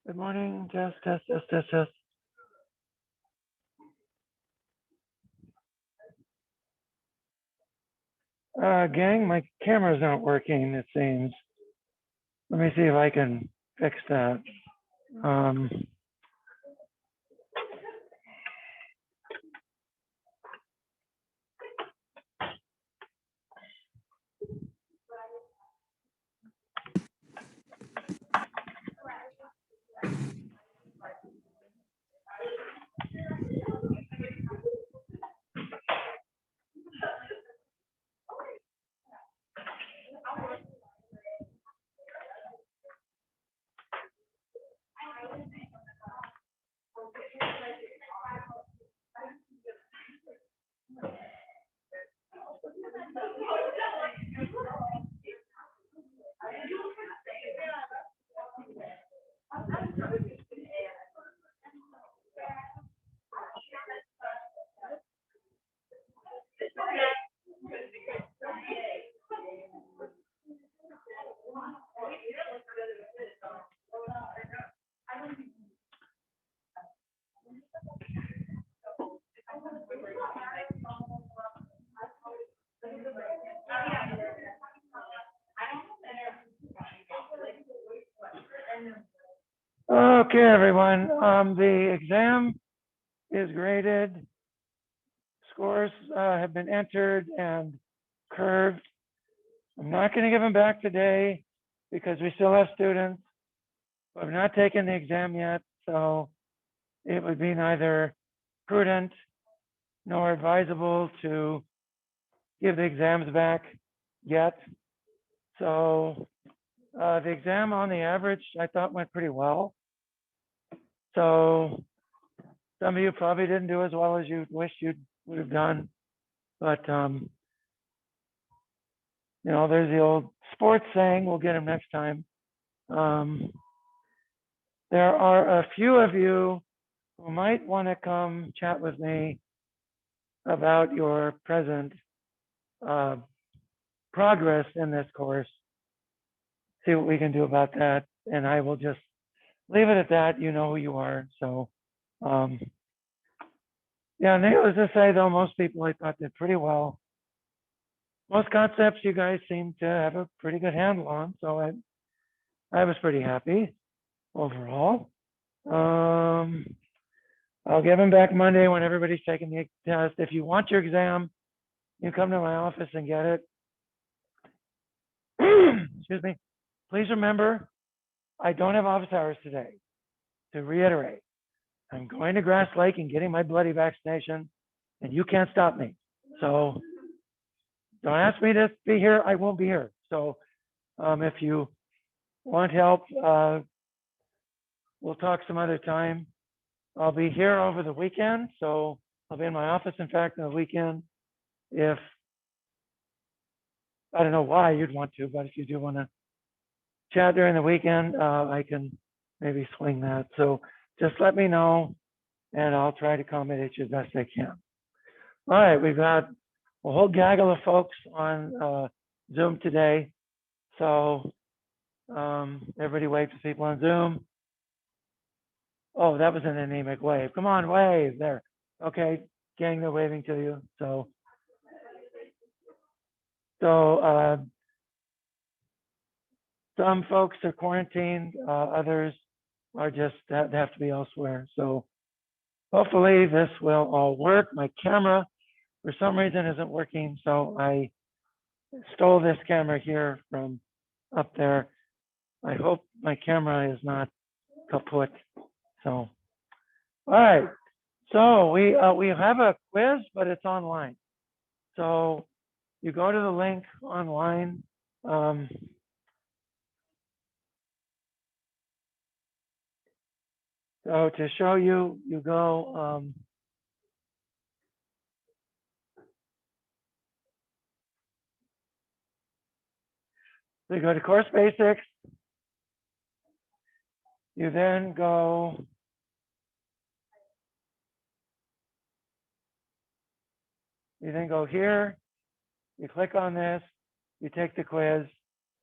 Good morning, test. Gang, my camera's not working, it seems. Let me see if I can fix that. Okay, everyone. The exam is graded. Scores have been entered and curved. I'm not going to give them back today because we still have students. I've not taken the exam yet, so it would be neither prudent nor advisable to give the exams back yet. So the exam on the average, I thought went pretty well. So some of you probably didn't do as well as you wished you would have done, but you know, there's the old sports saying, we'll get them next time. There are a few of you who might want to come chat with me about your present progress in this course, see what we can do about that. And I will just leave it at that. You know who you are. So, yeah, needless to say, though, most people I thought did pretty well. Most concepts you guys seem to have a pretty good handle on. So I was pretty happy overall. I'll give them back Monday when everybody's taking the test. If you want your exam, you come to my office and get it. Excuse me. Please remember, I don't have office hours today. To reiterate, I'm going to Grass Lake and getting my bloody vaccination, and you can't stop me. So don't ask me to be here. I won't be here. So if you want help, we'll talk some other time. I'll be here over the weekend, so I'll be in my office, in fact, on the weekend. If, I don't know why you'd want to, but if you do want to chat during the weekend, I can maybe swing that. So just let me know, and I'll try to accommodate you as best I can. All right, we've got a whole gaggle of folks on Zoom today. So everybody wave to people on Zoom. Oh, that was an anemic wave. Come on, wave there. Okay, gang, they're waving to you. So some folks are quarantined, others are just have to be elsewhere. So hopefully this will all work. My camera for some reason isn't working. So I stole this camera here from up there. I hope my camera is not kaput. So, all right. So we have a quiz, but it's online. So you go to the link online. So to show you, you go. So you go to Course Basics. You then go. You then go here. You click on this. You take the quiz.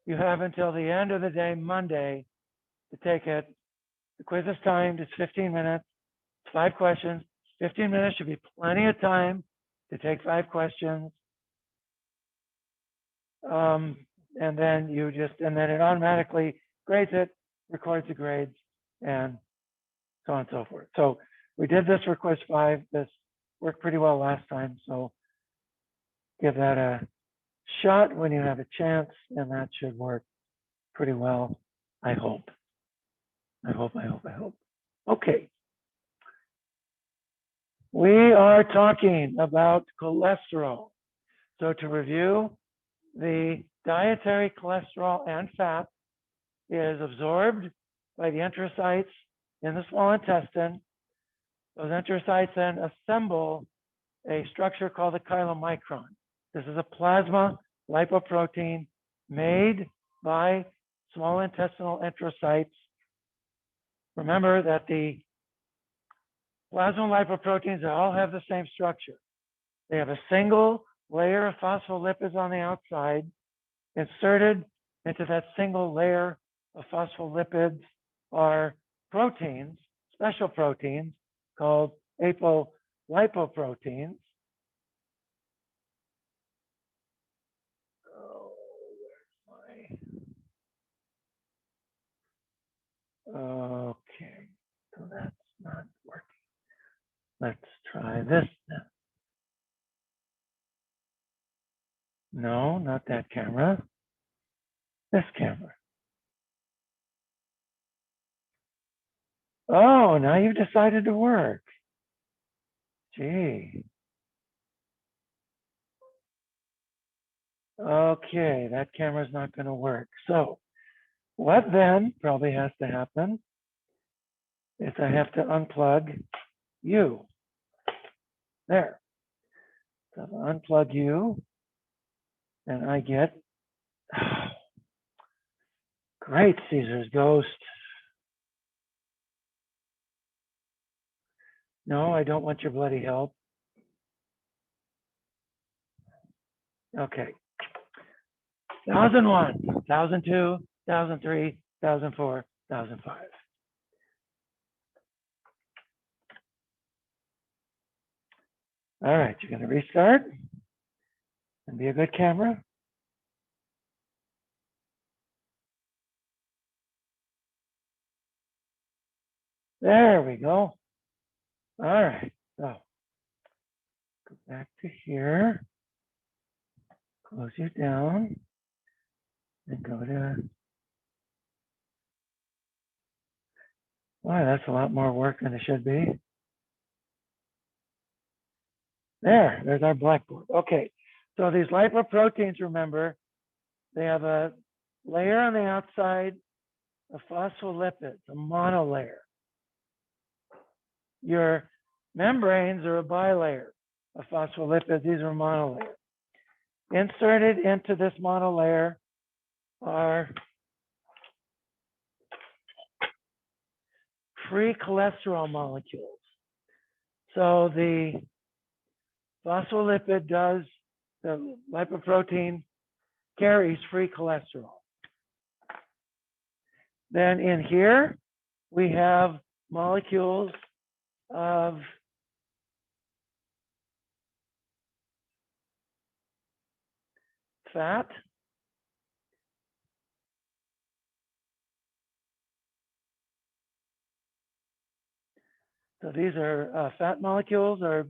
You have until the end of the day, Monday, to take it. The quiz is timed. It's 15 minutes. 5 questions. 15 minutes should be plenty of time to take 5 questions. And then and then it automatically grades it, records the grades, and so on and so forth. So we did this for quiz 5. This worked pretty well last time. So give that a shot when you have a chance, and that should work pretty well, I hope. I hope. Okay. We are talking about cholesterol. So to review, the dietary cholesterol and fat is absorbed by the enterocytes in the small intestine. Those enterocytes then assemble a structure called the chylomicron. This is a plasma lipoprotein made by small intestinal enterocytes. Remember that the plasma lipoproteins, they all have the same structure. They have a single layer of phospholipids on the outside. Inserted into that single layer of phospholipids are proteins, special proteins called apolipoproteins. Okay, so that's not working. Let's try this now. No, not that camera. This camera. Oh, now you've decided to work. Gee. Okay, that camera's not going to work. So what then probably has to happen is I have to unplug you. There. So unplug you, and I get, oh, great, Caesar's ghost. No, I don't want your bloody help. Okay. 1001, 1002, 1003, 1004, 1005. All right, you're going to restart and be a good camera. There we go. All right, so go back to here, close you down, and go to, wow, that's a lot more work than it should be. There's our blackboard. Okay, so these lipoproteins, remember, they have a layer on the outside of phospholipids, a monolayer. Your membranes are a bilayer of phospholipids. These are monolayer. Inserted into this monolayer are free cholesterol molecules. So the phospholipid the lipoprotein carries free cholesterol. Then in here, we have molecules of fat. So these are fat molecules, or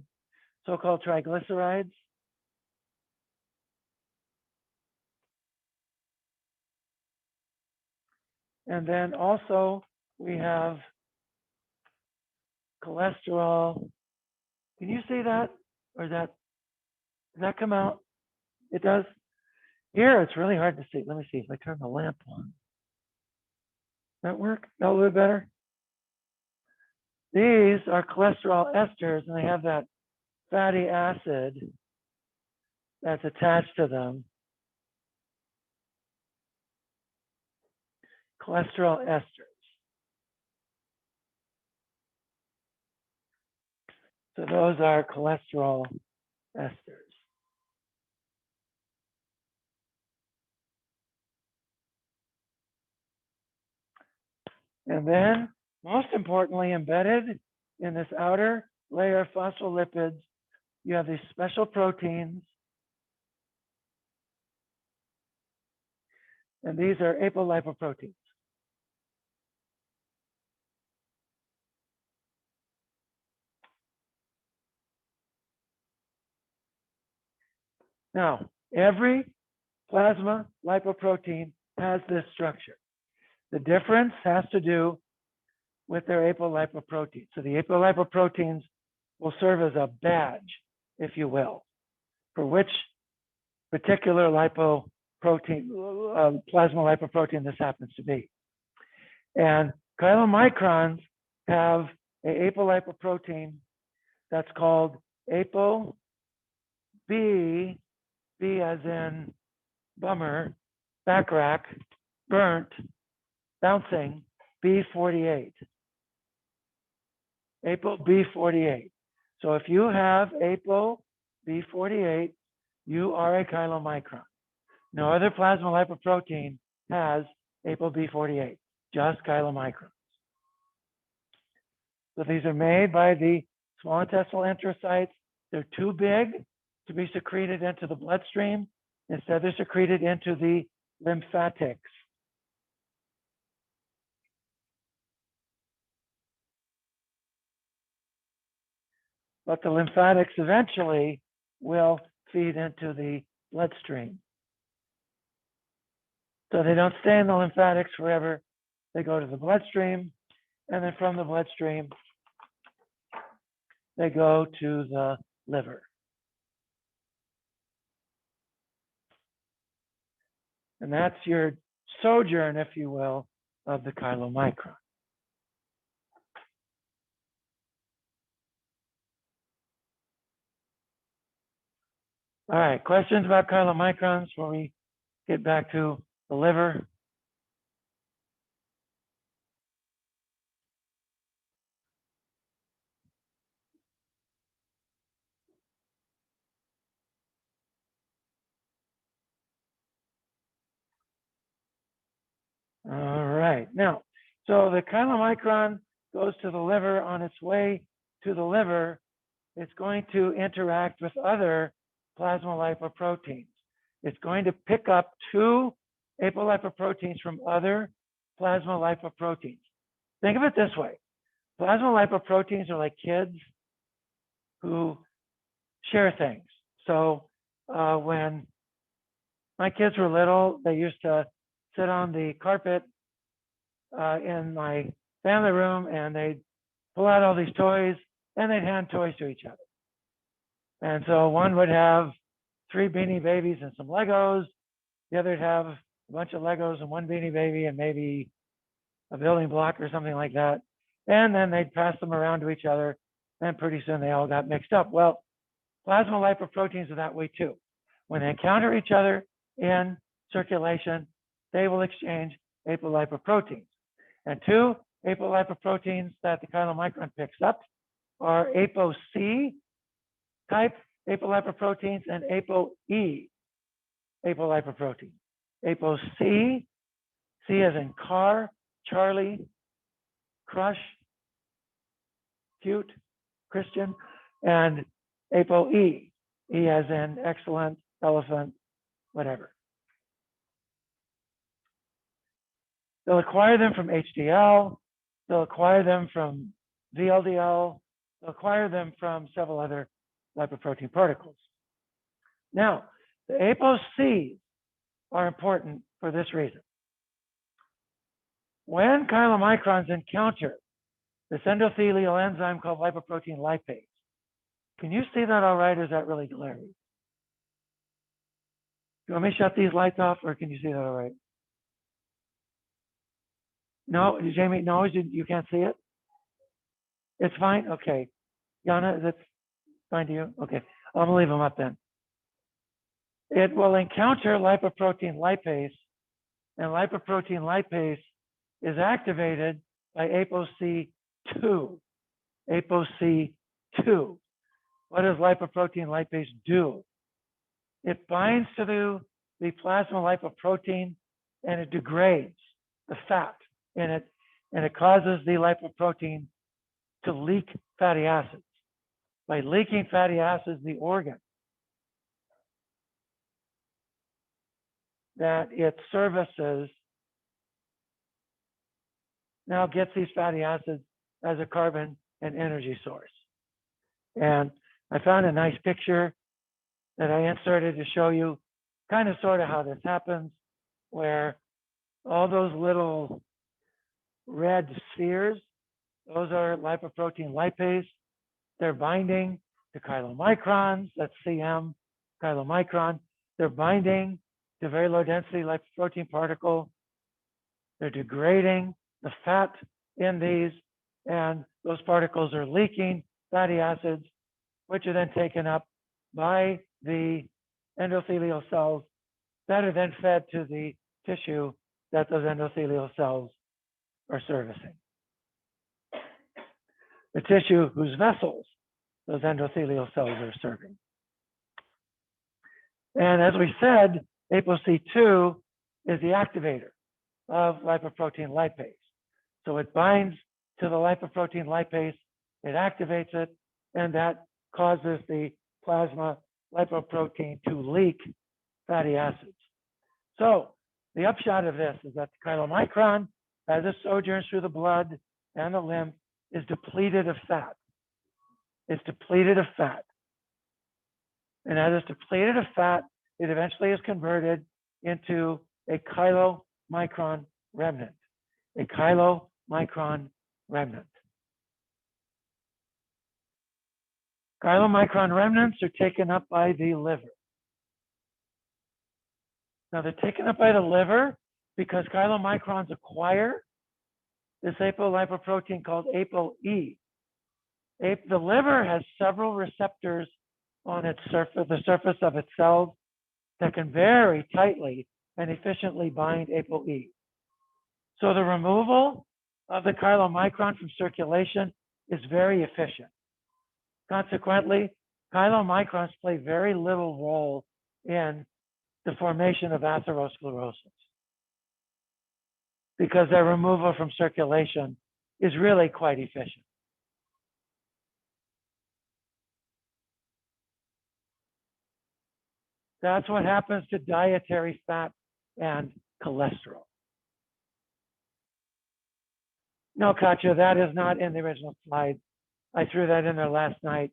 so-called triglycerides. And then also we have cholesterol. Can you see that? Or does that come out? It does. Here, it's really hard to see. Let me see if I turn the lamp on. Does that work? A little bit better? These are cholesterol esters, and they have that fatty acid that's attached to them. Cholesterol esters. So those are cholesterol esters. And then, most importantly, embedded in this outer layer of phospholipids, you have these special proteins. And these are apolipoproteins. Now, every plasma lipoprotein has this structure. The difference has to do with their apolipoproteins. So the apolipoproteins will serve as a badge, if you will, for which particular lipoprotein, plasma lipoprotein this happens to be. And chylomicrons have an apolipoprotein that's called ApoB, B as in bummer, backrack, burnt, bouncing, B48. ApoB48. So if you have ApoB48, you are a chylomicron. No other plasma lipoprotein has ApoB48, just chylomicrons. So these are made by the small intestinal enterocytes. They're too big to be secreted into the bloodstream. Instead, they're secreted into the lymphatics. But the lymphatics eventually will feed into the bloodstream. So they don't stay in the lymphatics forever. They go to the bloodstream, and then from the bloodstream, they go to the liver. And that's your sojourn, if you will, of the chylomicron. All right, questions about chylomicrons before we get back to the liver? All right, now, so the chylomicron goes to the liver. On its way to the liver, it's going to interact with other plasma lipoproteins. It's going to pick up two apolipoproteins from other plasma lipoproteins. Think of it this way. Plasma lipoproteins are like kids who share things. So when my kids were little, they used to sit on the carpet in my family room, and they'd pull out all these toys, and they'd hand toys to each other. And so one would have 3 Beanie Babies and some Legos. The other would have a bunch of Legos and 1 Beanie Baby and maybe a building block or something like that. And then they'd pass them around to each other, and pretty soon they all got mixed up. Well, plasma lipoproteins are that way too. When they encounter each other in circulation, they will exchange apolipoproteins. And 2 apolipoproteins that the chylomicron picks up are ApoC type apolipoproteins and ApoE apolipoproteins. ApoC, C as in car, Charlie, crush, cute, Christian, and ApoE, E as in excellent, elephant, whatever. They'll acquire them from HDL, they'll acquire them from VLDL, they'll acquire them from several other lipoprotein particles. Now, the ApoCs are important for this reason. When chylomicrons encounter this endothelial enzyme called lipoprotein lipase, can you see that all right, or is that really glary? Do you want me to shut these lights off, or can you see that all right? No, Jamie, no, you can't see it? It's fine? Okay. Yana, is it fine to you? Okay, I'm gonna leave them up then. It will encounter lipoprotein lipase, and lipoprotein lipase is activated by ApoC2. ApoC2. What does lipoprotein lipase do? It binds to the plasma lipoprotein, and it degrades the fat in it, and it causes the lipoprotein to leak fatty acids. By leaking fatty acids, the organ that it services now gets these fatty acids as a carbon and energy source. And I found a nice picture that I inserted to show you kind of sort of how this happens, where all those little red spheres, those are lipoprotein lipase. They're binding to chylomicrons, that's CM, chylomicron. They're binding to very low density lipoprotein particle. They're degrading the fat in these, and those particles are leaking fatty acids, which are then taken up by the endothelial cells that are then fed to the tissue that those endothelial cells are servicing. The tissue whose vessels those endothelial cells are serving. And as we said, ApoC2 is the activator of lipoprotein lipase. So it binds to the lipoprotein lipase, it activates it, and that causes the plasma lipoprotein to leak fatty acids. So the upshot of this is that the chylomicron, as it sojourns through the blood and the lymph, is depleted of fat. It's depleted of fat. And as it's depleted of fat, it eventually is converted into a chylomicron remnant. A chylomicron remnant. Chylomicron remnants are taken up by the liver. Now they're taken up by the liver because chylomicrons acquire this apolipoprotein called ApoE. The liver has several receptors on its surface, the surface of its cells, that can very tightly and efficiently bind ApoE. So the removal of the chylomicron from circulation is very efficient. Consequently, chylomicrons play very little role in the formation of atherosclerosis because their removal from circulation is really quite efficient. That's what happens to dietary fat and cholesterol. No, Katya, that is not in the original slide. I threw that in there last night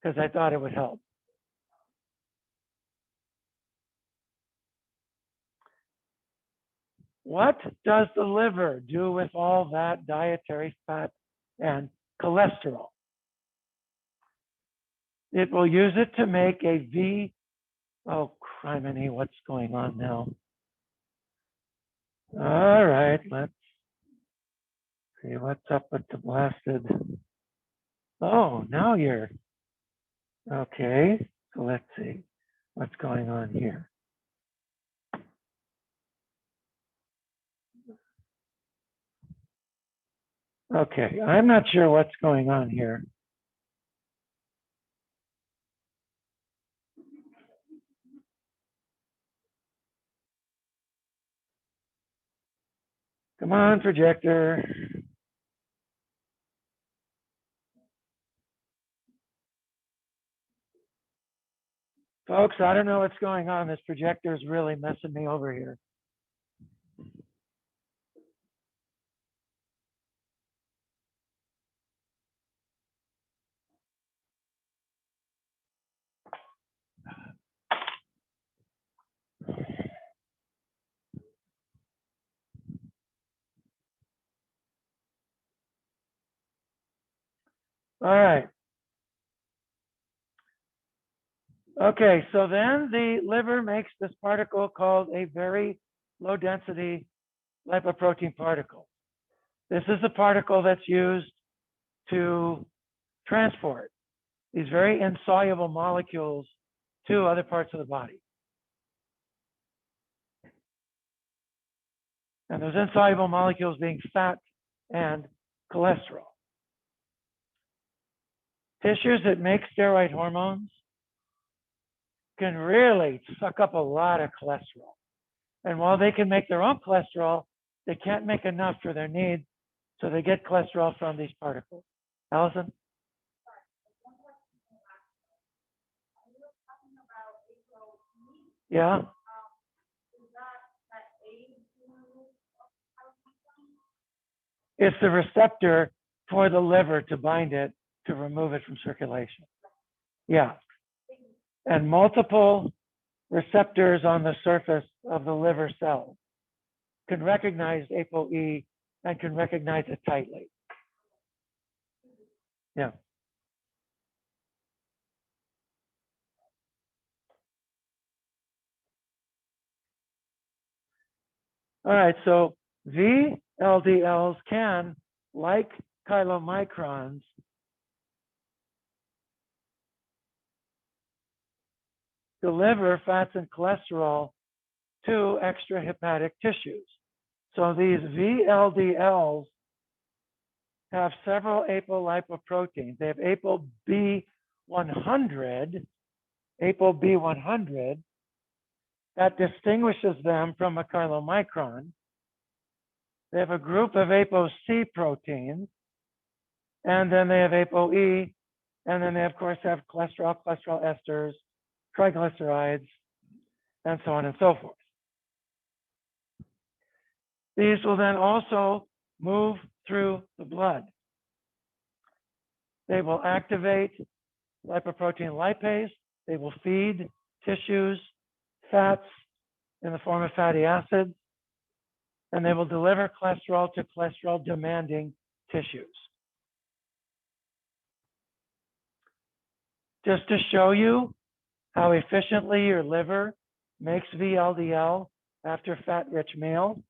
because I thought it would help. What does the liver do with all that dietary fat and cholesterol? It will use it to make a oh, criminy, what's going on now? All right, let's see what's up with the blasted. Oh, now you're, okay, so let's see what's going on here. Okay, I'm not sure what's going on here. Come on, projector. Folks, I don't know what's going on. This projector is really messing me over here. All right. Okay, so then the liver makes this particle called a very low density lipoprotein particle. This is the particle that's used to transport these very insoluble molecules to other parts of the body. And those insoluble molecules being fat and cholesterol. Tissues that make steroid hormones can really suck up a lot of cholesterol. And while they can make their own cholesterol, they can't make enough for their needs, so they get cholesterol from these particles. Allison? Yeah? It's the receptor for the liver to bind it, to remove it from circulation. Yeah. And multiple receptors on the surface of the liver cells can recognize ApoE and can recognize it tightly. Yeah. All right, so VLDLs can, like chylomicrons, deliver fats and cholesterol to extrahepatic tissues. So these VLDLs have several apolipoproteins. They have ApoB100, ApoB100, that distinguishes them from a chylomicron. They have a group of ApoC proteins, and then they have ApoE, and then they, of course, have cholesterol, cholesterol esters, triglycerides, and so on and so forth. These will then also move through the blood. They will activate lipoprotein lipase. They will feed tissues, fats in the form of fatty acids, and they will deliver cholesterol to cholesterol-demanding tissues. Just to show you how efficiently your liver makes VLDL after fat-rich meal,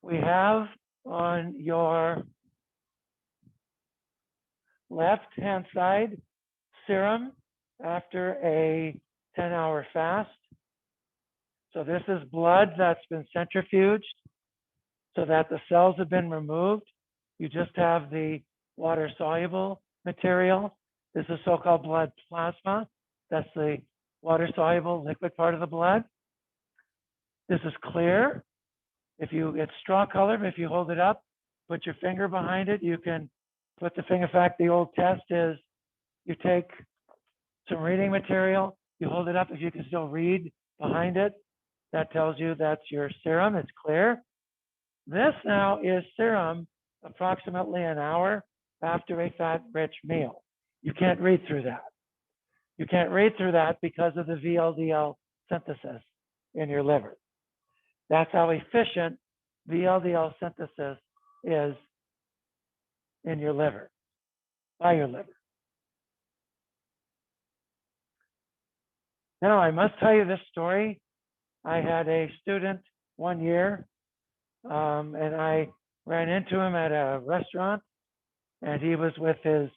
we have on your left-hand side serum after a 10-hour fast. So this is blood that's been centrifuged so that the cells have been removed. You just have the water-soluble material. This is so-called blood plasma. That's the water-soluble liquid part of the blood. This is clear. It's straw colored, but if you hold it up, put your finger behind it, you can put the finger. In fact, the old test is you take some reading material, you hold it up. If you can still read behind it, that tells you that's your serum. It's clear. This now is serum approximately an hour after a fat-rich meal. You can't read through that. You can't read through that because of the VLDL synthesis in your liver. That's how efficient VLDL synthesis is in your liver, by your liver. Now, I must tell you this story. I had a student one year, and I ran into him at a restaurant, and he was with his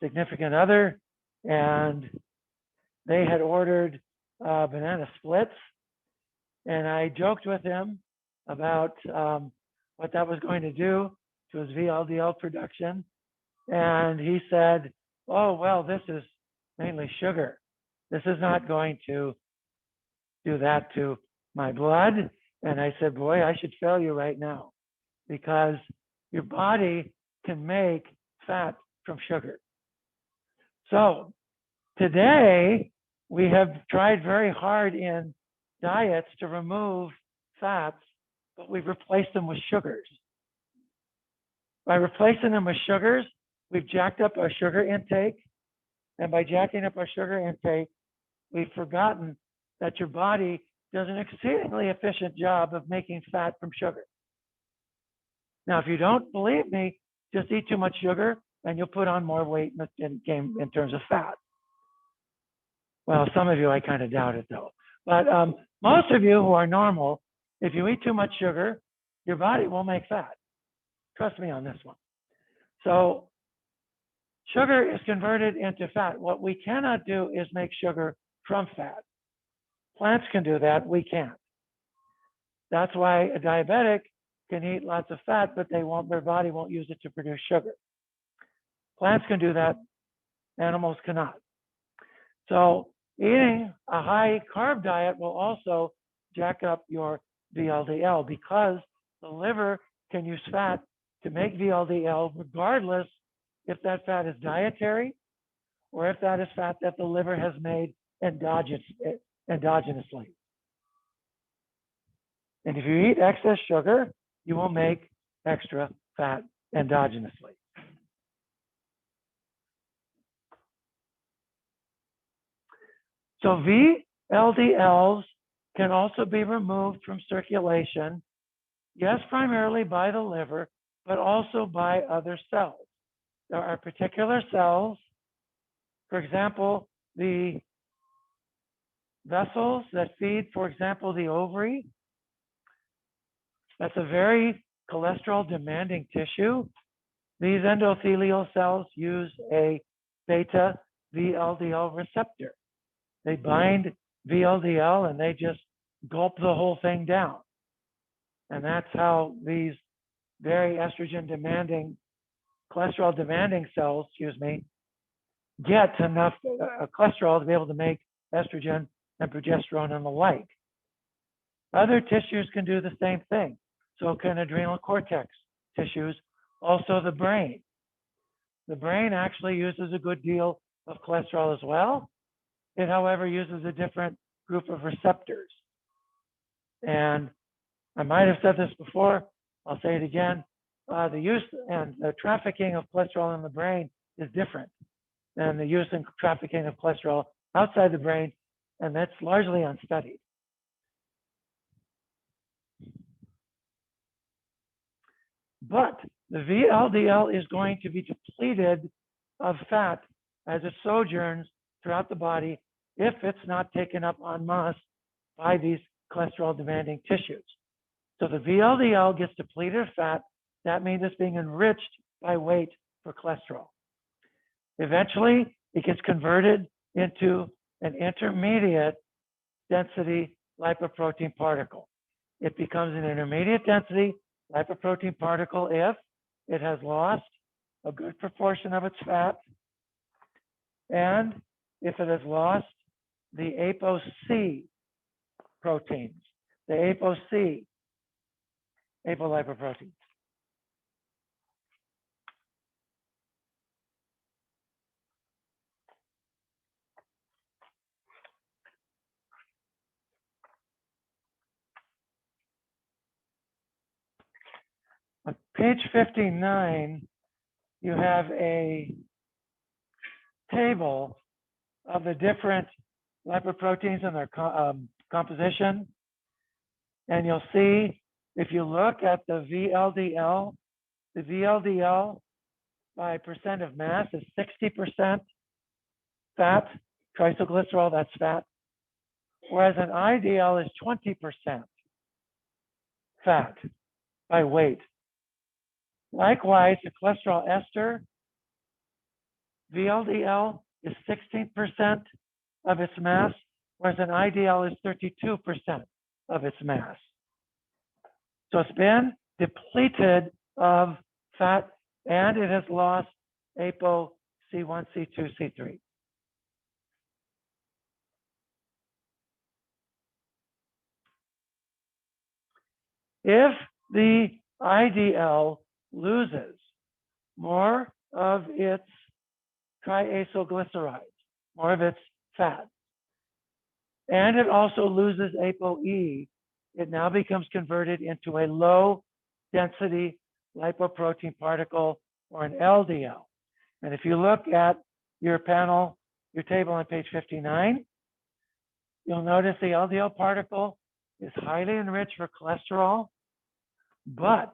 significant other, and they had ordered banana splits. And I joked with him about what that was going to do to his VLDL production. And he said, oh, well, this is mainly sugar. This is not going to do that to my blood. And I said, boy, I should fail you right now because your body can make fat from sugar. So today, we have tried very hard in diets to remove fats, but we've replaced them with sugars. By replacing them with sugars, we've jacked up our sugar intake. And by jacking up our sugar intake, we've forgotten that your body does an exceedingly efficient job of making fat from sugar. Now, if you don't believe me, just eat too much sugar and you'll put on more weight in terms of fat. Well, some of you, I kind of doubt it though. But most of you who are normal, if you eat too much sugar, your body will make fat. Trust me on this one. So sugar is converted into fat. What we cannot do is make sugar from fat. Plants can do that, we can't. That's why a diabetic can eat lots of fat, but their body won't use it to produce sugar. Plants can do that, animals cannot. So eating a high carb diet will also jack up your VLDL because the liver can use fat to make VLDL regardless if that fat is dietary or if that is fat that the liver has made endogenously. And if you eat excess sugar, you will make extra fat endogenously. So VLDLs can also be removed from circulation, yes, primarily by the liver, but also by other cells. There are particular cells, for example, the vessels that feed, for example, the ovary. That's a very cholesterol demanding tissue. These endothelial cells use a beta VLDL receptor. They bind VLDL and they just gulp the whole thing down. And that's how these very estrogen demanding, cholesterol demanding cells, get enough cholesterol to be able to make estrogen and progesterone and the like. Other tissues can do the same thing. So can adrenal cortex tissues, also the brain. The brain actually uses a good deal of cholesterol as well. It, however, uses a different group of receptors. And I might have said this before, I'll say it again. The use and the trafficking of cholesterol in the brain is different than the use and trafficking of cholesterol outside the brain, and that's largely unstudied. But the VLDL is going to be depleted of fat as it sojourns throughout the body if it's not taken up en masse by these cholesterol demanding tissues. So the VLDL gets depleted of fat. That means it's being enriched by weight for cholesterol. Eventually, it gets converted into an intermediate density lipoprotein particle. It becomes an intermediate density lipoprotein particle if it has lost a good proportion of its fat and if it has lost the ApoC proteins, the ApoC, apolipoproteins. On page 59, you have a table of the different lipoproteins and their composition. And you'll see, if you look at the VLDL by percent of mass is 60% fat, triglycerol, that's fat, whereas an IDL is 20% fat by weight. Likewise, the cholesterol ester, VLDL is 16% of its mass, whereas an IDL is 32% of its mass. So it's been depleted of fat and it has lost ApoC1, C2, C3. If the IDL loses more of its triacylglycerides, more of its fat, and it also loses ApoE, it now becomes converted into a low density lipoprotein particle or an LDL. And if you look at your panel, your table on page 59, you'll notice the LDL particle is highly enriched for cholesterol, but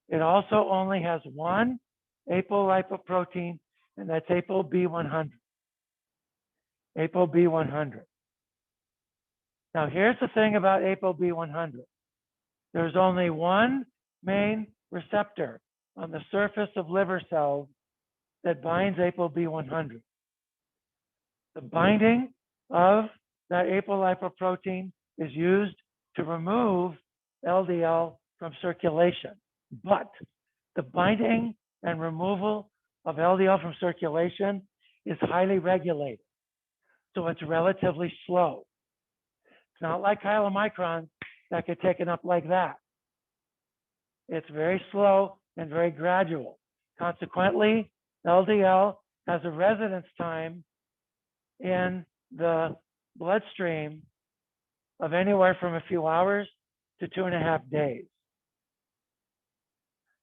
it also only has one apolipoprotein, and that's ApoB100. ApoB100. Now, here's the thing about ApoB100. There's only one main receptor on the surface of liver cells that binds ApoB100. The binding of that apolipoprotein is used to remove LDL from circulation. But the binding and removal of LDL from circulation is highly regulated. So it's relatively slow. It's not like chylomicron that get taken up like that. It's very slow and very gradual. Consequently, LDL has a residence time in the bloodstream of anywhere from a few hours to 2.5 days.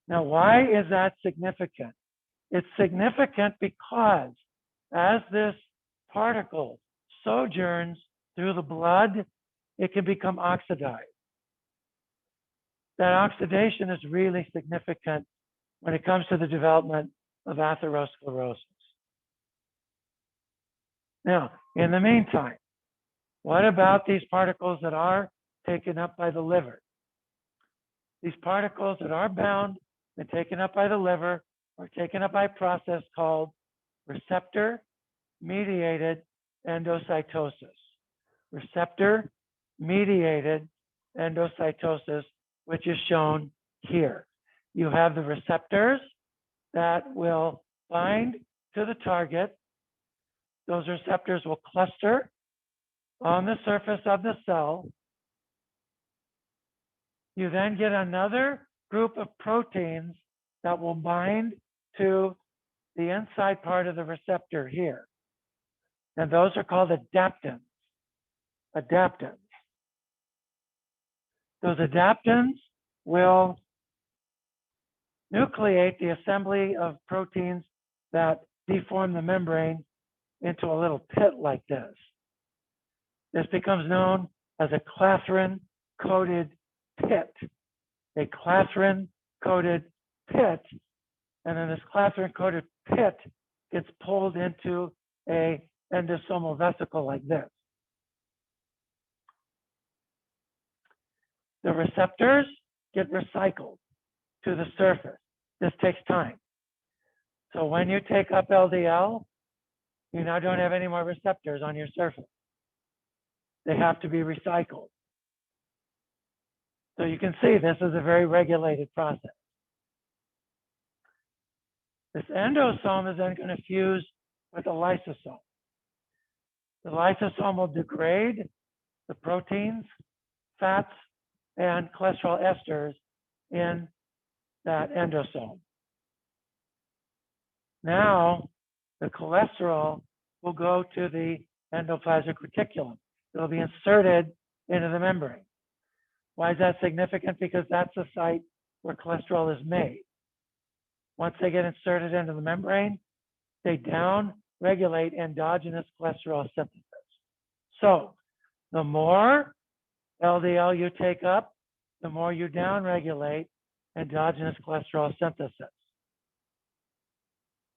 Now, why is that significant? It's significant because as this particle sojourns through the blood, it can become oxidized. That oxidation is really significant when it comes to the development of atherosclerosis. Now, in the meantime, what about these particles that are taken up by the liver? These particles that are bound and taken up by the liver are taken up by a process called receptor-mediated endocytosis. Receptor-mediated endocytosis, which is shown here. You have the receptors that will bind to the target. Those receptors will cluster on the surface of the cell. You then get another group of proteins that will bind to the inside part of the receptor here. And those are called adaptins. Adaptins. Those adaptins will nucleate the assembly of proteins that deform the membrane into a little pit like this. This becomes known as a clathrin-coated pit. A clathrin-coated pit, and then this clathrin-coated pit gets pulled into a endosomal vesicle like this. The receptors get recycled to the surface. This takes time. So when you take up LDL, you now don't have any more receptors on your surface. They have to be recycled. So you can see this is a very regulated process. This endosome is then going to fuse with a lysosome. The lysosome will degrade the proteins, fats, and cholesterol esters in that endosome. Now, the cholesterol will go to the endoplasmic reticulum. It'll be inserted into the membrane. Why is that significant? Because that's the site where cholesterol is made. Once they get inserted into the membrane, they down-regulate endogenous cholesterol synthesis. So the more LDL you take up, the more you down-regulate endogenous cholesterol synthesis.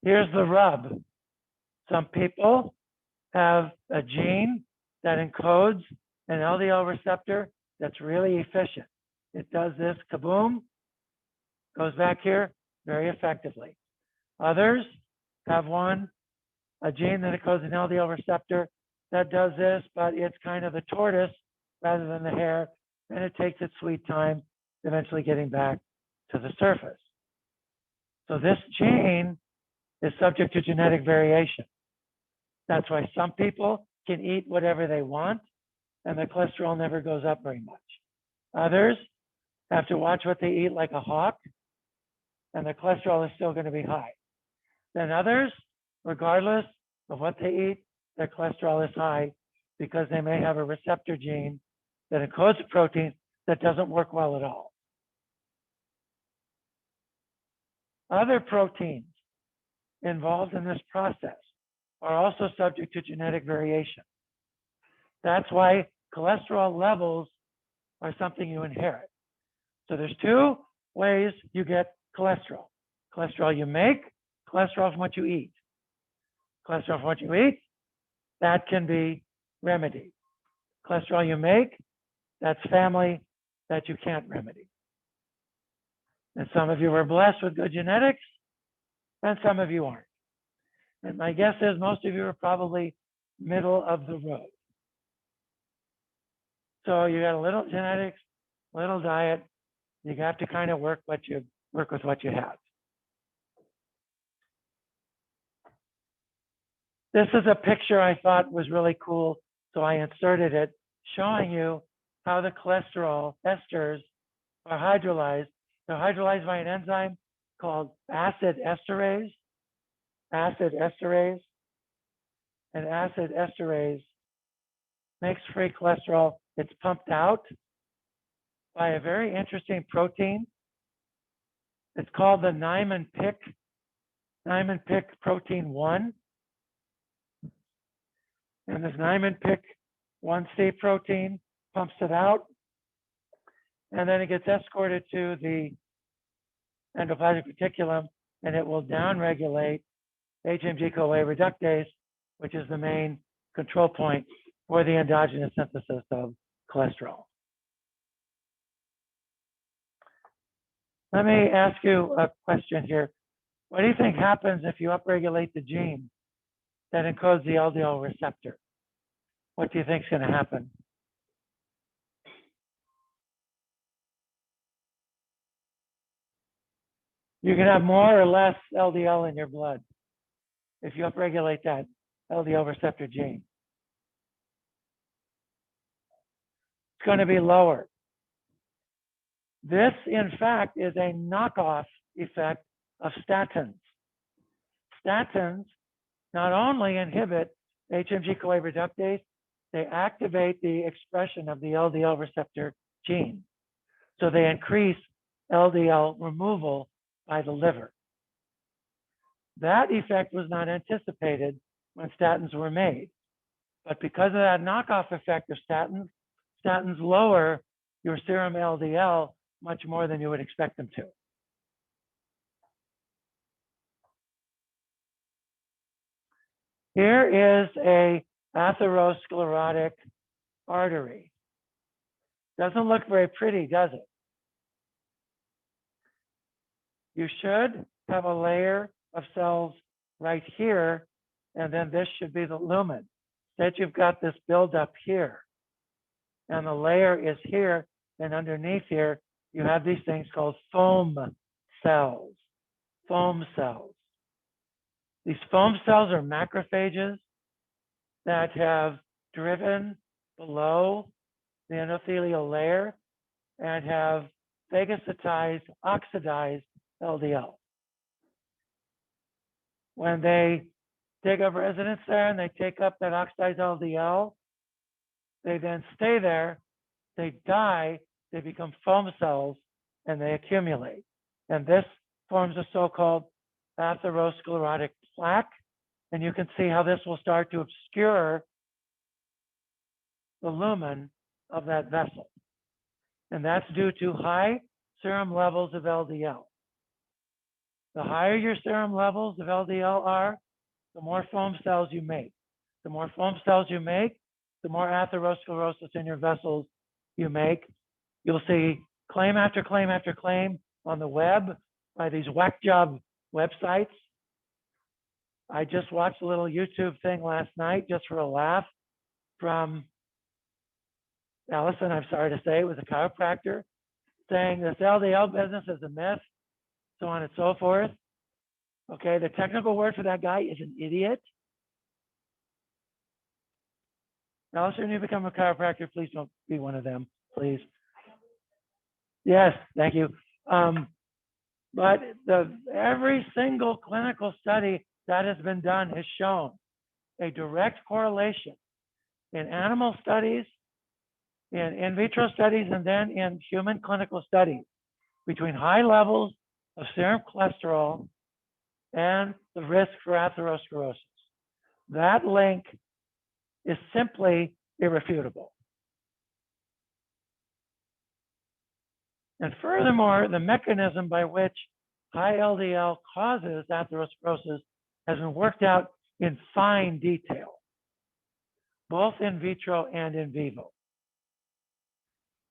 Here's the rub. Some people have a gene that encodes an LDL receptor that's really efficient. It does this, kaboom, goes back here very effectively. Others have a gene that encodes an LDL receptor that does this, but it's kind of the tortoise rather than the hare, and it takes its sweet time eventually getting back to the surface. So this gene is subject to genetic variation. That's why some people can eat whatever they want, and the cholesterol never goes up very much. Others have to watch what they eat like a hawk, and the cholesterol is still going to be high. Then others, regardless of what they eat, their cholesterol is high because they may have a receptor gene that encodes a protein that doesn't work well at all. Other proteins involved in this process are also subject to genetic variation. That's why cholesterol levels are something you inherit. So there's two ways you get cholesterol. Cholesterol you make cholesterol from what you eat. Cholesterol from what you eat, that can be remedied. Cholesterol you make, that's family that you can't remedy. And some of you are blessed with good genetics, and some of you aren't. And my guess is most of you are probably middle of the road. So you got a little genetics, little diet. You have to kind of work with what you have. This is a picture I thought was really cool, so I inserted it, showing you how the cholesterol esters are hydrolyzed. They're hydrolyzed by an enzyme called acid esterase. Acid esterase. And acid esterase makes free cholesterol. It's pumped out by a very interesting protein. It's called the Niemann-Pick protein 1. And this Niemann-Pick 1C protein pumps it out, and then it gets escorted to the endoplasmic reticulum, and it will downregulate HMG-CoA reductase, which is the main control point for the endogenous synthesis of cholesterol. Let me ask you a question here. What do you think happens if you upregulate the gene that encodes the LDL receptor? What do you think is going to happen? You can have more or less LDL in your blood if you upregulate that LDL receptor gene. It's going to be lower. This, in fact, is a knockoff effect of statins. Statins not only inhibit HMG-CoA reductase, they activate the expression of the LDL receptor gene. So they increase LDL removal by the liver. That effect was not anticipated when statins were made. But because of that knockoff effect of statins, statins lower your serum LDL much more than you would expect them to. Here is a atherosclerotic artery. Doesn't look very pretty, does it? You should have a layer of cells right here, and then this should be the lumen. Instead, you've got this buildup here, and the layer is here, and underneath here, you have these things called foam cells. Foam cells. These foam cells are macrophages that have driven below the endothelial layer and have phagocytized, oxidized LDL. When they take up residence there and they take up that oxidized LDL, they then stay there, they die, they become foam cells, and they accumulate. And this forms a so-called atherosclerotic plaque. And you can see how this will start to obscure the lumen of that vessel. And that's due to high serum levels of LDL. The higher your serum levels of LDL are, the more foam cells you make. The more foam cells you make, the more atherosclerosis in your vessels you make. You'll see claim after claim after claim on the web by these whack job websites. I just watched a little YouTube thing last night just for a laugh from Allison, I'm sorry to say, it was a chiropractor, saying this LDL business is a myth, so on and so forth. Okay, the technical word for that guy is an idiot. Allison, when you become a chiropractor, please don't be one of them, please. Yes, thank you. But every single clinical study that has been done has shown a direct correlation in animal studies, in vitro studies, and then in human clinical studies between high levels of serum cholesterol and the risk for atherosclerosis. That link is simply irrefutable. And furthermore, the mechanism by which high LDL causes atherosclerosis has been worked out in fine detail, both in vitro and in vivo.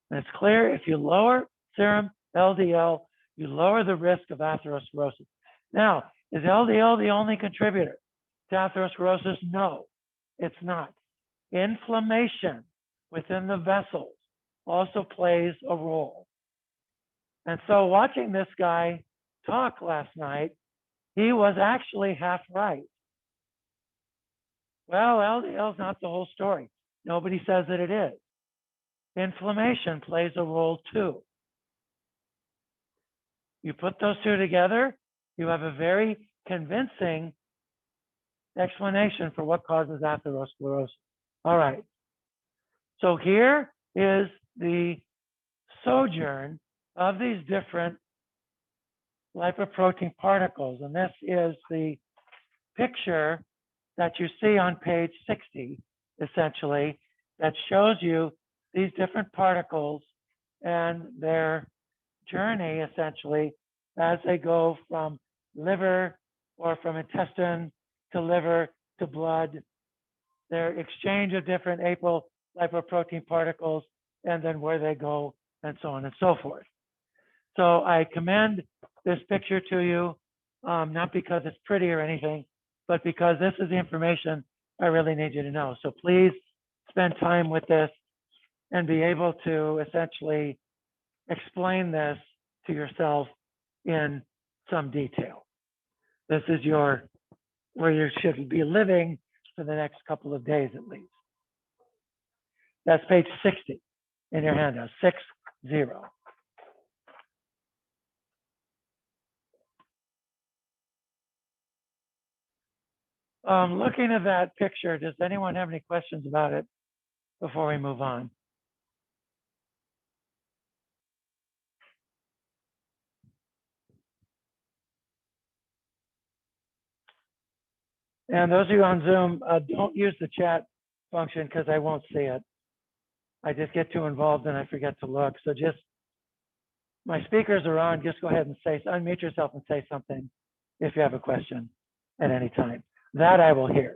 And it's clear if you lower serum LDL, you lower the risk of atherosclerosis. Now, is LDL the only contributor to atherosclerosis? No, it's not. Inflammation within the vessels also plays a role. And so watching this guy talk last night, he was actually half right. Well, LDL is not the whole story. Nobody says that it is. Inflammation plays a role too. You put those two together, you have a very convincing explanation for what causes atherosclerosis. All right. So here is the sojourn of these different lipoprotein particles. And this is the picture that you see on page 60, essentially, that shows you these different particles and their journey, essentially, as they go from liver or from intestine to liver to blood, their exchange of different apolipoprotein particles, and then where they go, and so on and so forth. So I commend this picture to you, not because it's pretty or anything, but because this is the information I really need you to know. So please spend time with this and be able to essentially explain this to yourself in some detail. This is where you should be living for the next couple of days at least. That's page 60 in your handout, 60. Looking at that picture, does anyone have any questions about it before we move on? And those of you on Zoom, don't use the chat function because I won't see it. I just get too involved and I forget to look. So just, my speakers are on, just go ahead and unmute yourself and say something if you have a question at any time. That I will hear.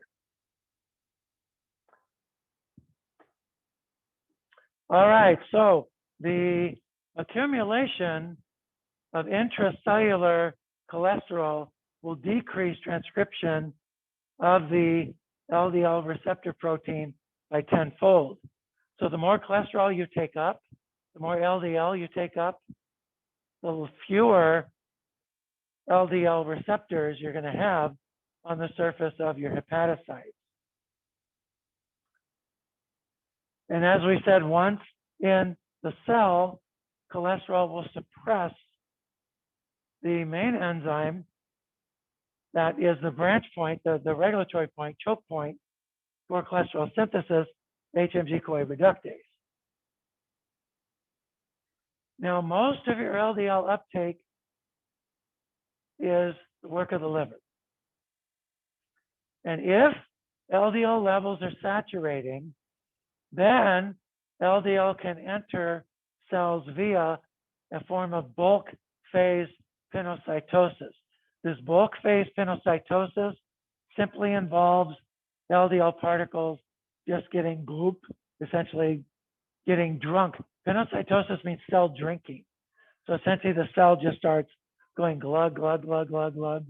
All right, so the accumulation of intracellular cholesterol will decrease transcription of the LDL receptor protein by 10-fold. So the more cholesterol you take up, the more LDL you take up, the fewer LDL receptors you're going to have on the surface of your hepatocytes. And as we said once, in the cell, cholesterol will suppress the main enzyme that is the branch point, the regulatory point, choke point for cholesterol synthesis, HMG-CoA reductase. Now, most of your LDL uptake is the work of the liver. And if LDL levels are saturating, then LDL can enter cells via a form of bulk phase pinocytosis. This bulk phase pinocytosis simply involves LDL particles just getting gloop, essentially getting drunk. Pinocytosis means cell drinking. So essentially the cell just starts going glug, glug, glug, glug, glug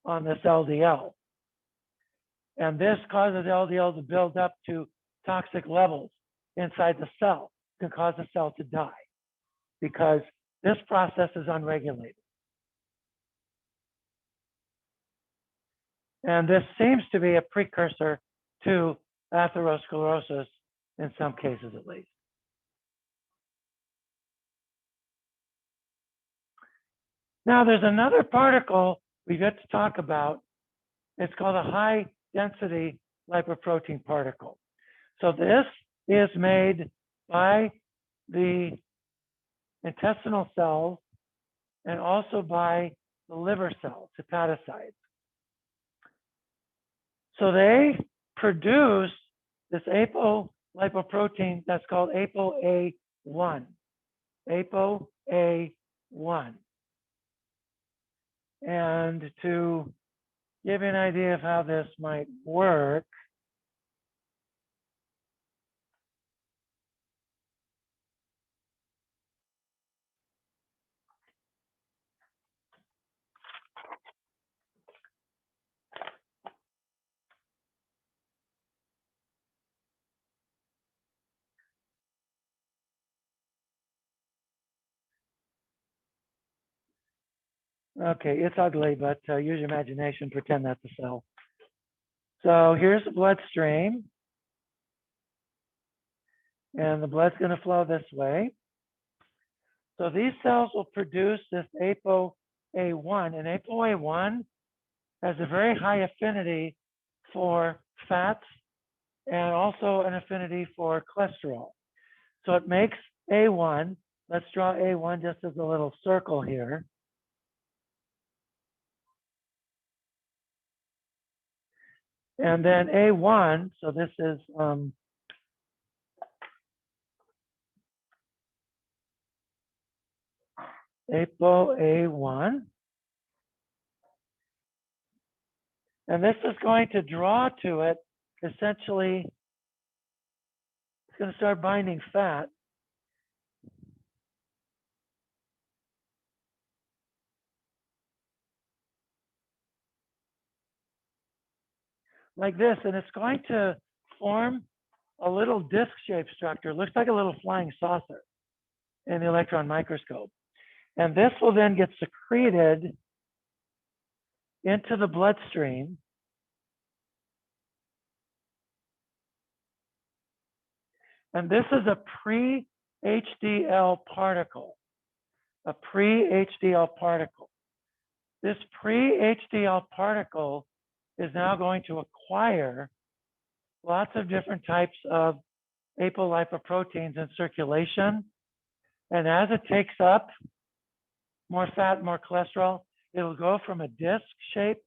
on this LDL. And this causes LDL to build up to toxic levels inside the cell. It can cause the cell to die because this process is unregulated. And this seems to be a precursor to atherosclerosis in some cases at least. Now there's another particle we get to talk about. It's called a high density lipoprotein particle. So this is made by the intestinal cells and also by the liver cells, hepatocytes. So they produce this apolipoprotein that's called ApoA1. ApoA1. And to give you an idea of how this might work, okay, it's ugly, but use your imagination, pretend that's a cell. So here's the bloodstream, and the blood's going to flow this way. So these cells will produce this ApoA1, and ApoA1 has a very high affinity for fats and also an affinity for cholesterol. So it makes A1. Let's draw A1 just as a little circle here. And then A1, so this is ApoA1. And this is going to draw to it, essentially, it's going to start binding fat. Like this, and it's going to form a little disc-shaped structure. Looks like a little flying saucer in the electron microscope. And this will then get secreted into the bloodstream. And this is a pre-HDL particle, a pre-HDL particle. This pre-HDL particle is now going to acquire lots of different types of apolipoproteins in circulation. And as it takes up more fat, more cholesterol, it'll go from a disc shape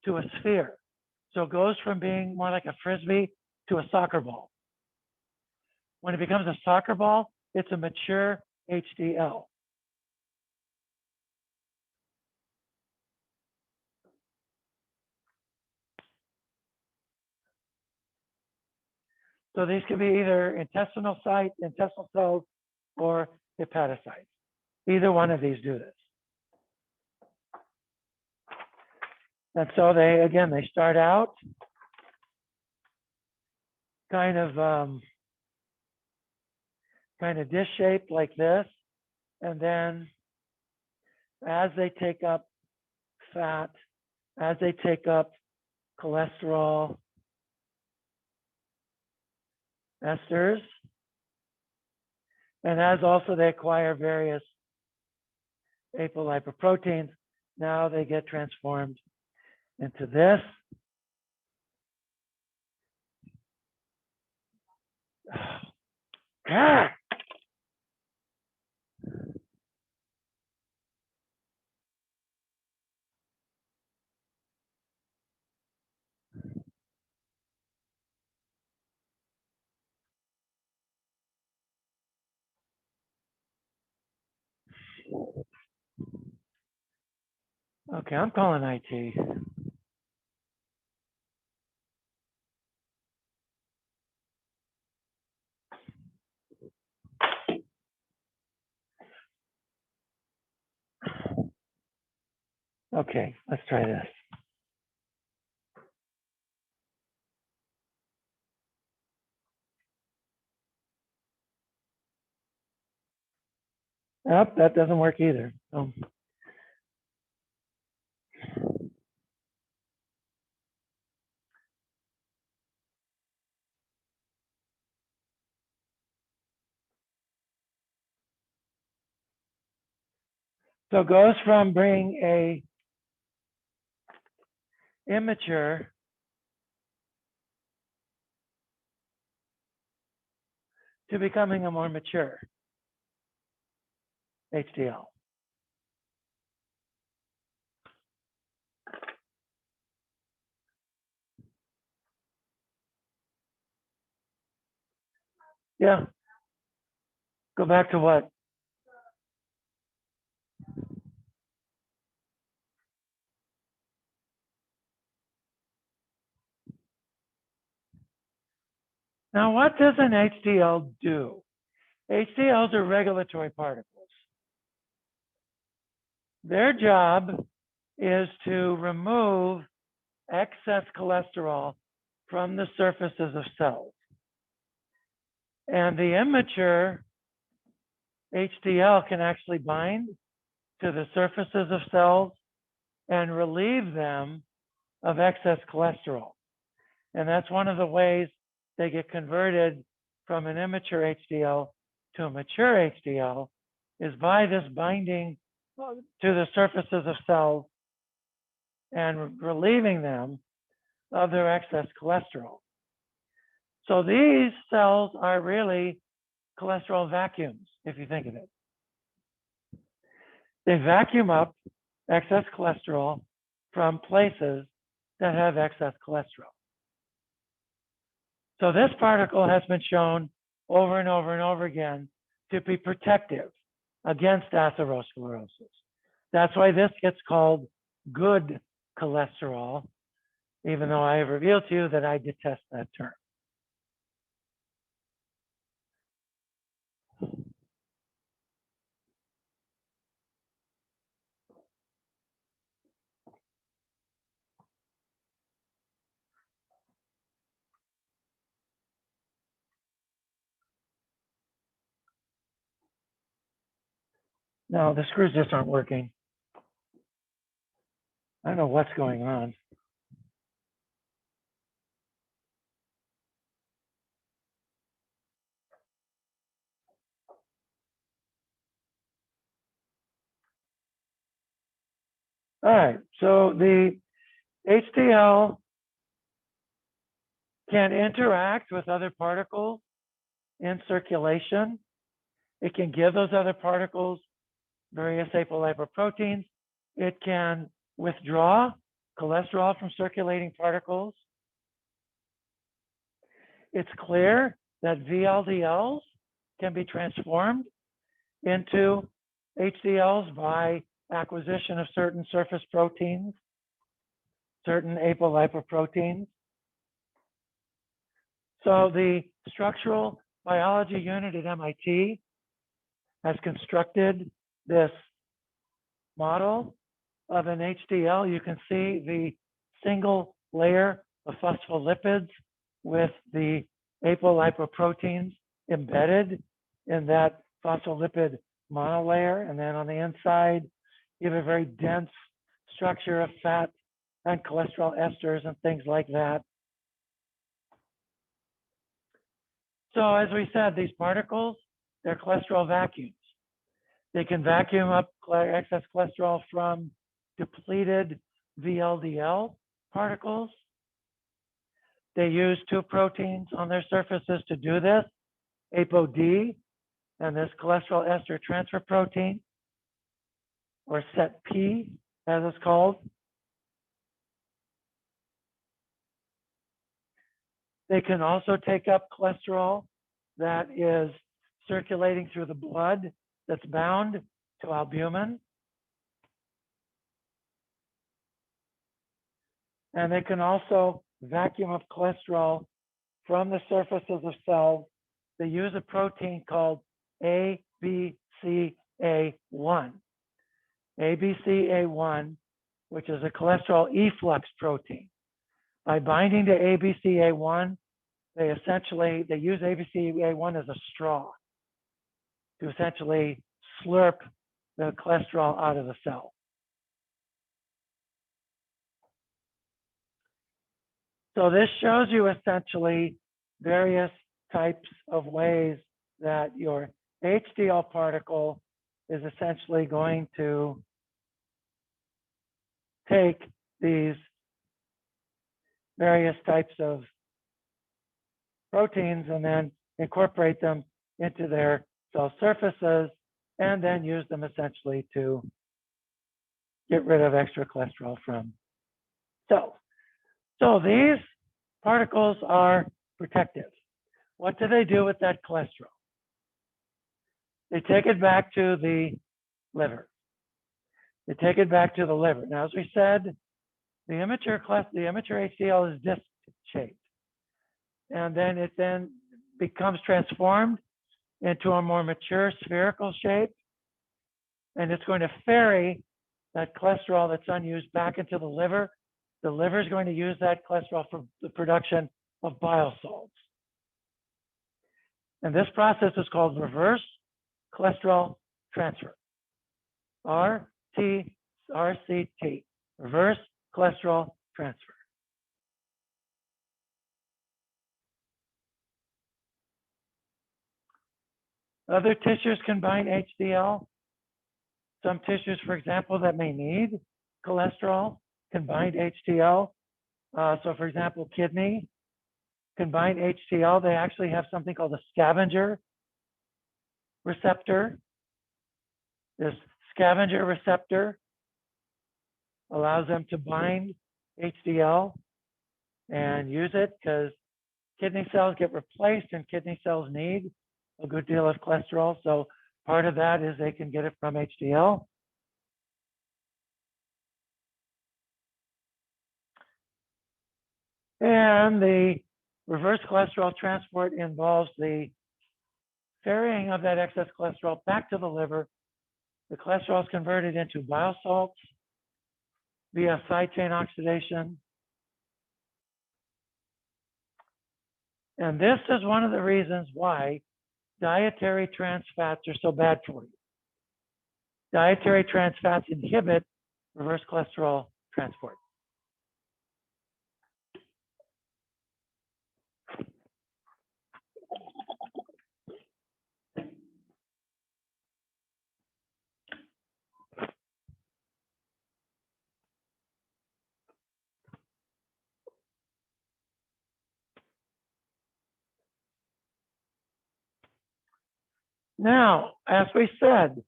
to a sphere. So it goes from being more like a frisbee to a soccer ball. When it becomes a soccer ball, it's a mature HDL. So these could be either intestinal cells, or hepatocytes. Either one of these do this. And so they start out kind of dish shaped like this. And then as they take up fat, as they take up cholesterol, esters, and as also they acquire various apolipoproteins, now they get transformed into this. Okay, I'm calling IT. Okay, let's try this. Nope, that doesn't work either. So it goes from being a immature to becoming a more mature HDL. Yeah. Go back to what? Now, what does an HDL do? HDLs are regulatory particles. Their job is to remove excess cholesterol from the surfaces of cells. And the immature HDL can actually bind to the surfaces of cells and relieve them of excess cholesterol. And that's one of the ways they get converted from an immature HDL to a mature HDL is by this binding to the surfaces of cells and relieving them of their excess cholesterol. So these cells are really cholesterol vacuums, if you think of it. They vacuum up excess cholesterol from places that have excess cholesterol. So this particle has been shown over and over and over again to be protective against atherosclerosis. That's why this gets called good cholesterol, even though I have revealed to you that I detest that term. No, the screws just aren't working. I don't know what's going on. All right, so the HDL can interact with other particles in circulation. It can give those other particles various apolipoproteins. It can withdraw cholesterol from circulating particles. It's clear that VLDLs can be transformed into HDLs by acquisition of certain surface proteins, certain apolipoproteins. So the structural biology unit at MIT has constructed this model of an HDL. You can see the single layer of phospholipids with the apolipoproteins embedded in that phospholipid monolayer. And then on the inside, you have a very dense structure of fat and cholesterol esters and things like that. So as we said, these particles, they're cholesterol vacuums. They can vacuum up excess cholesterol from depleted VLDL particles. They use two proteins on their surfaces to do this, ApoD and this cholesterol ester transfer protein, or CETP, as it's called. They can also take up cholesterol that is circulating through the blood that's bound to albumin. And they can also vacuum up cholesterol from the surfaces of cells. They use a protein called ABCA1. ABCA1, which is a cholesterol efflux protein. By binding to ABCA1, they use ABCA1 as a straw to essentially slurp the cholesterol out of the cell. So this shows you essentially various types of ways that your HDL particle is essentially going to take these various types of proteins and then incorporate them into their cell surfaces and then use them essentially to get rid of extra cholesterol from cells. So these particles are protective. What do they do with that cholesterol? They take it back to the liver. They take it back to the liver. Now, as we said, the immature HDL is disc shaped. And then becomes transformed into a more mature spherical shape, and it's going to ferry that cholesterol that's unused back into the liver. The liver is going to use that cholesterol for the production of bile salts. And this process is called reverse cholesterol transfer, RCT, reverse cholesterol transfer. Other tissues can bind HDL. Some tissues, for example, that may need cholesterol can bind HDL. So for example, kidney can bind HDL. They actually have something called a scavenger receptor. This scavenger receptor allows them to bind HDL and use it because kidney cells get replaced and kidney cells need a good deal of cholesterol. So part of that is they can get it from HDL. And the reverse cholesterol transport involves the ferrying of that excess cholesterol back to the liver. The cholesterol is converted into bile salts via side chain oxidation. And this is one of the reasons why dietary trans fats are so bad for you. Dietary trans fats inhibit reverse cholesterol transport. Now, as we said,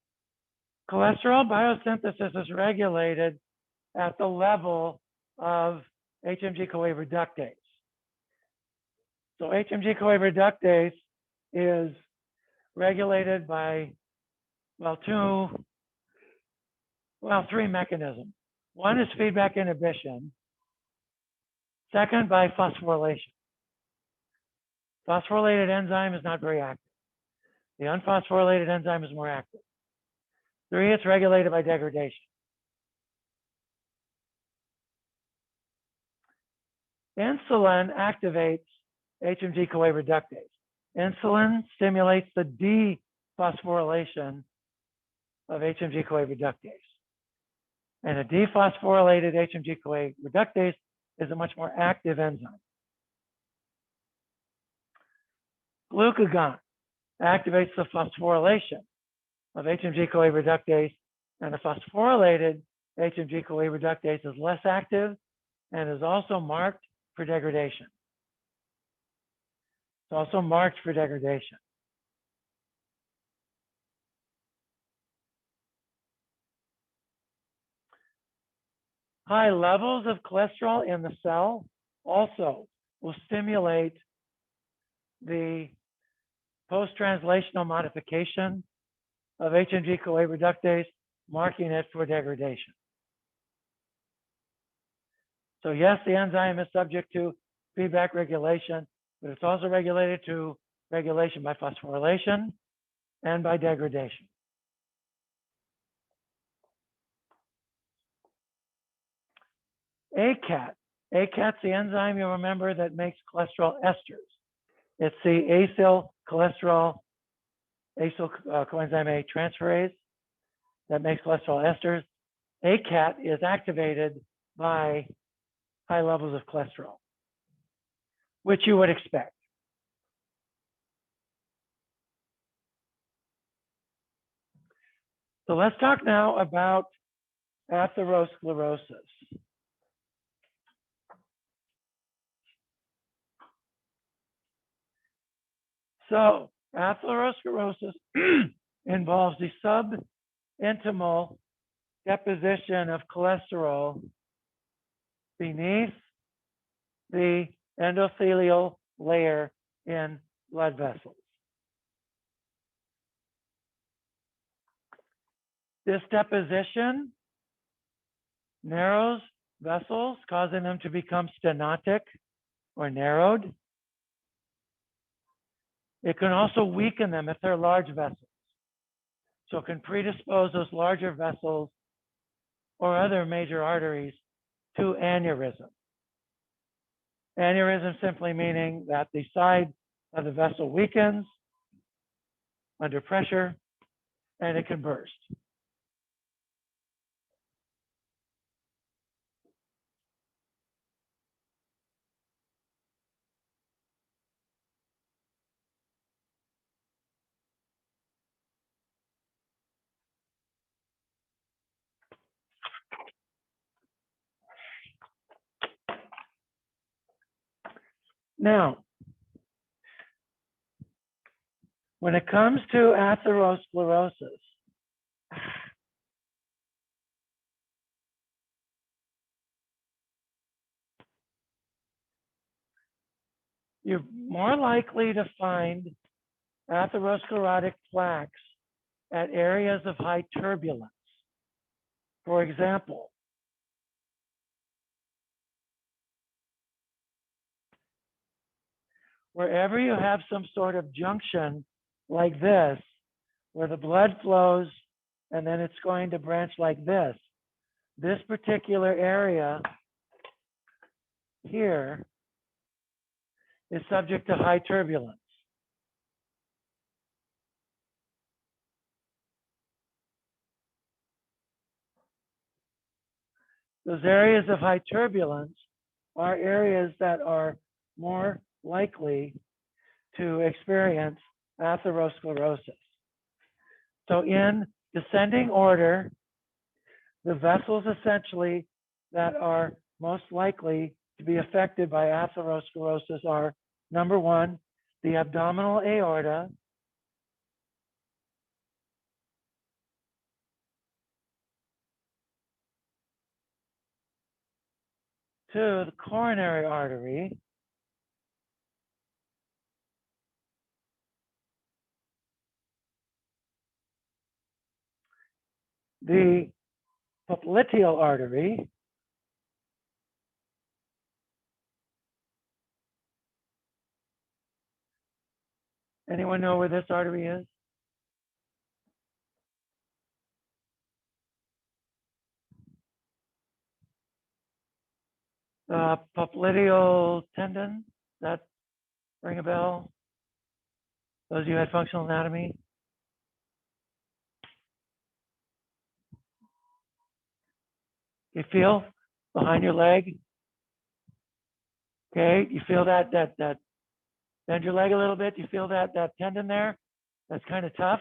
cholesterol biosynthesis is regulated at the level of HMG-CoA reductase. So HMG-CoA reductase is regulated by, three mechanisms. One is feedback inhibition. Second, by phosphorylation. Phosphorylated enzyme is not very active. The unphosphorylated enzyme is more active. Three, it's regulated by degradation. Insulin activates HMG-CoA reductase. Insulin stimulates the dephosphorylation of HMG-CoA reductase. And a dephosphorylated HMG-CoA reductase is a much more active enzyme. Glucagon activates the phosphorylation of HMG-CoA reductase, and a phosphorylated HMG-CoA reductase is less active and is also marked for degradation. It's also marked for degradation. High levels of cholesterol in the cell also will stimulate the post-translational modification of HMG-CoA reductase, marking it for degradation. So yes, the enzyme is subject to feedback regulation, but it's also regulated to regulation by phosphorylation and by degradation. ACAT. ACAT's the enzyme, you remember, that makes cholesterol esters. It's the acyl coenzyme A transferase that makes cholesterol esters. ACAT is activated by high levels of cholesterol, which you would expect. So let's talk now about atherosclerosis. So atherosclerosis involves the subintimal deposition of cholesterol beneath the endothelial layer in blood vessels. This deposition narrows vessels, causing them to become stenotic or narrowed. It can also weaken them if they're large vessels. So it can predispose those larger vessels or other major arteries to aneurysm. Aneurysm simply meaning that the side of the vessel weakens under pressure and it can burst. Now, when it comes to atherosclerosis, you're more likely to find atherosclerotic plaques at areas of high turbulence. For example, wherever you have some sort of junction like this, where the blood flows and then it's going to branch like this particular area here is subject to high turbulence. Those areas of high turbulence are areas that are more likely to experience atherosclerosis. So in descending order, the vessels essentially that are most likely to be affected by atherosclerosis are, number one, the abdominal aorta, two, the coronary artery, the popliteal artery, anyone know where this artery is? Popliteal tendon, that ring a bell? Those of you who had functional anatomy? You feel behind your leg? Okay, you feel that bend your leg a little bit. You feel that tendon there? That's kind of tough.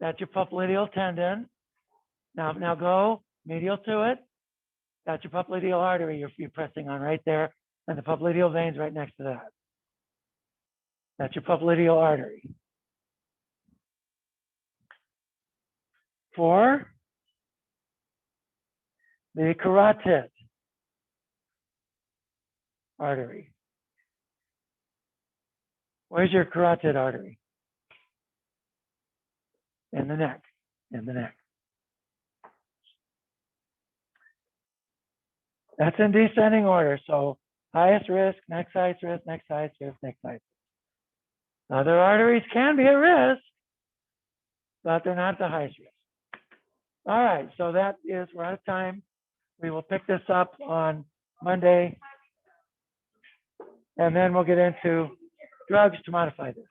That's your popliteal tendon. Now go medial to it. That's your popliteal artery you're pressing on right there, and the popliteal veins right next to that. That's your popliteal artery. 4, the carotid artery. Where's your carotid artery? In the neck, in the neck. That's in descending order. So highest risk, next highest risk, next highest risk, next highest risk. Other arteries can be at risk, but they're not the highest risk. All right, so that is, we're out of time. We will pick this up on Monday, and then we'll get into drugs to modify this.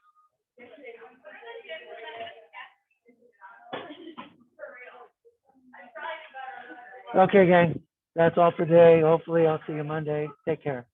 Okay, gang, that's all for today. Hopefully I'll see you Monday. Take care.